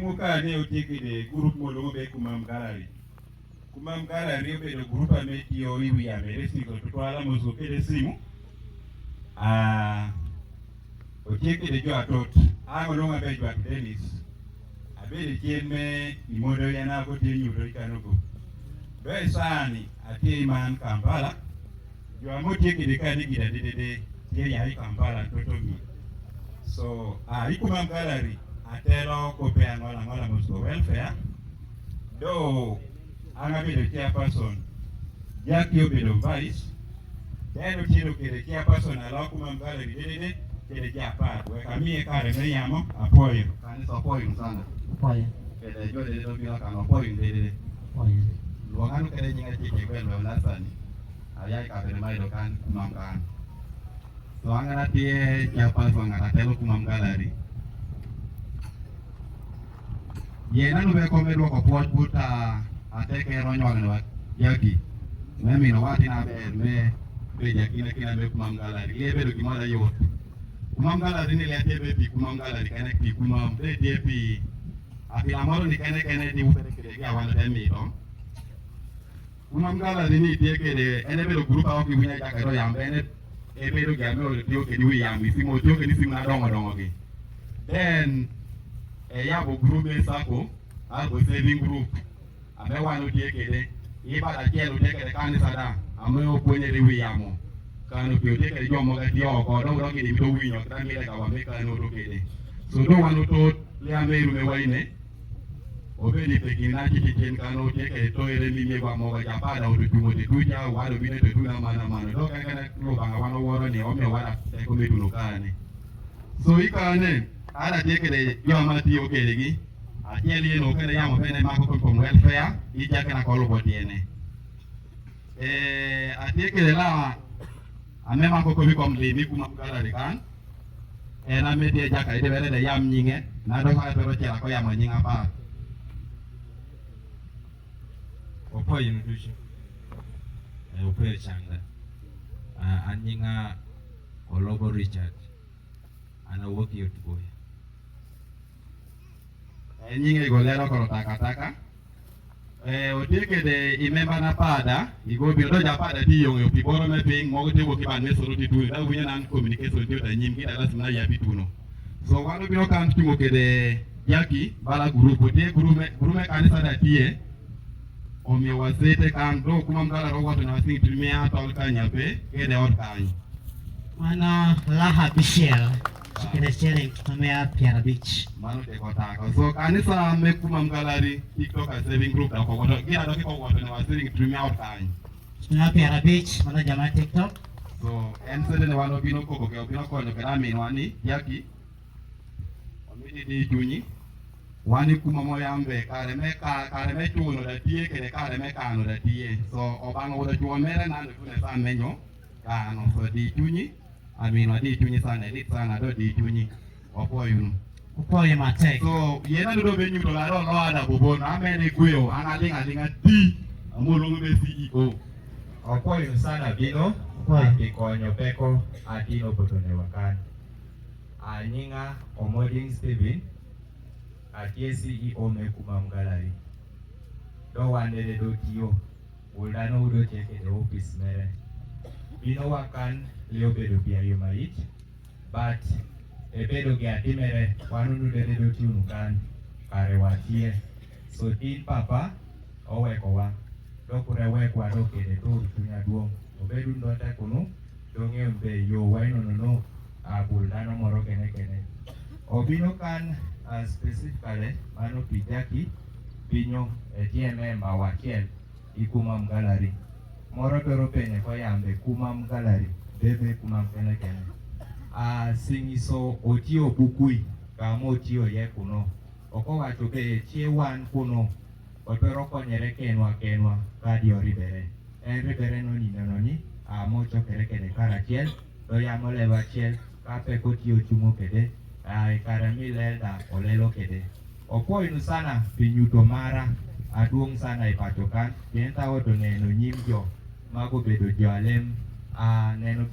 Chimuka ne otieki de group moluongo be Kumam Gallery. Kumam Gallery obedo group ametiyo wiwi ameresi ko twala moso kede simu. Otieki de jo atot. Ango longa be jo Dennis. Abede chien me imodo yana ko tie nyuto ikanogo. Be sani atie man Kampala. Jo amotieki de kani gida de tie ya Kampala totogi. So Kumam Gallery atelo kope angola moso welfare. Do anabedo chairperson. Jackie obedo vice. Then otieno kede chairperson alo Kumam Gallery de kede japar. Weka mie kare me yamo apoyo. Kanisa apoyo sana. Apoyo. Kede jo de bila kan apoyo de. Apoyo. Luangano kede nyinga chike kwelo lasani. Ayai ka bede maido kan Kumam kan. So angana tie chairperson ngata telo Kumam Gallery. Yena no be komedo ko pot buta ateke ronyo ngwa yaki. Mimi no wati na be Jackie kina be Kumam Gallery. Lebe do kimara yo. Kumam Gallery ni lete be pi Kumam Gallery kana pi Kumam de pi api amaro ni kana di upere kede ya wala temi don. Kumam Gallery ni tie kede ene be do grupa o ki winya jaka do yambe ene e be do game o tio kede wi yambi simo tio kede simo na dongo ki. Then yabo group sako algo saving group. Abe wanu tie kede iba da chelo tie kede kanisa da ame o kwenye de wi yamo. Kanu pio tie kede jomo ga tio ko do ki di to wi nyo kra ngile ka wa me kanu do kede. So do wanu to le ame ru me waine. Obedi pekina chichen kanu tie kede to ere mi me gwa mo ga japa da o tumo de tuja wa do bine to tuna mana do kana lo banga wano woro ni o me wada te ko me tuno kane. So ikane ada tie kede yo ma tio kede gi atieli no kede yamo pene ma ko welfare ija kana ko lo botiene. Atie kede la amema ko mi kom le mi Kumam Gallery kan na media jaka ide bere de yam nyinge na do ka to chela ko yam nyinga pa opo yin dushi opo changa anyinga Olobo Richard ana woki yotuboy nyinge golero ko takataka otieke de imemba na pada igo bido ja pada ti yo piboro me ping mo te woki ban me soro ti tu da wunya nan communication ti ta nyim ki da lasna ya bituno so wano bino kan ti mo kede yaki bala group te groupe kanisa da tie o mi wasete kan do Kumam Gallery ro wato na sing primia tol kanya pe kede ot kan Mana laha bishel. Chikene sharing tumea Piara Beach. mano te kota ko so kanisa me Kumam Gallery TikTok saving group da ko wato gira do ko wato na sing primia ot kan Tumea Piara Beach. Mana jamaa TikTok. so ensede ne wano bino ko bino ko no kana min wani yaki omidi di junyi wani kuma mo yambe kare me chuno da tie kede kare me kano da tie so obango da chuo mere na ndo tune sa menyo kano so di junyi amino di junyi sana di sana do di junyi opo yunu Upoye matek. so yena do be nyu to la ro ada bobo na amene kuyo analinga di amolongo be CEO opo sana bino akikonyo peko atino potone wakani anyinga Omoding Steven atie CEO me Kumam Gallery do wandere do tiyo uldano udo cheke de office mere bino wakan leo bedo pia yomait but ebedo ge atimere wanunu de do tiyo nukan kare watie so tin papa oweko wa do kure wekwa do kede to tunya duong obedu ndote kuno donge mbe yo waino no uldano moro kene obino kan specifically mano pijaki pinyo etie member wachiel Kumam Gallery moro toro penye ko yambe Kumam Gallery bebe Kumam kene singiso otio bukui kama otio ye kuno oko wacho be chie wan kuno otoro konyere kenwa kadi oribere ribere no ni mocho kere karachiel do yamo lewa chiel kape kotio chumo kede karamile da olelo kede opo inu sana pinyuto mara aduong sana ipachokan yenta oto neno nyimjo mago bedo jalem neno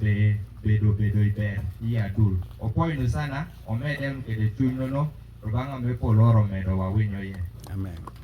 bedo iber iya dul opo inu sana omedem kede chunyono to bang'a me polo oro medo wawinyo ye. Amen.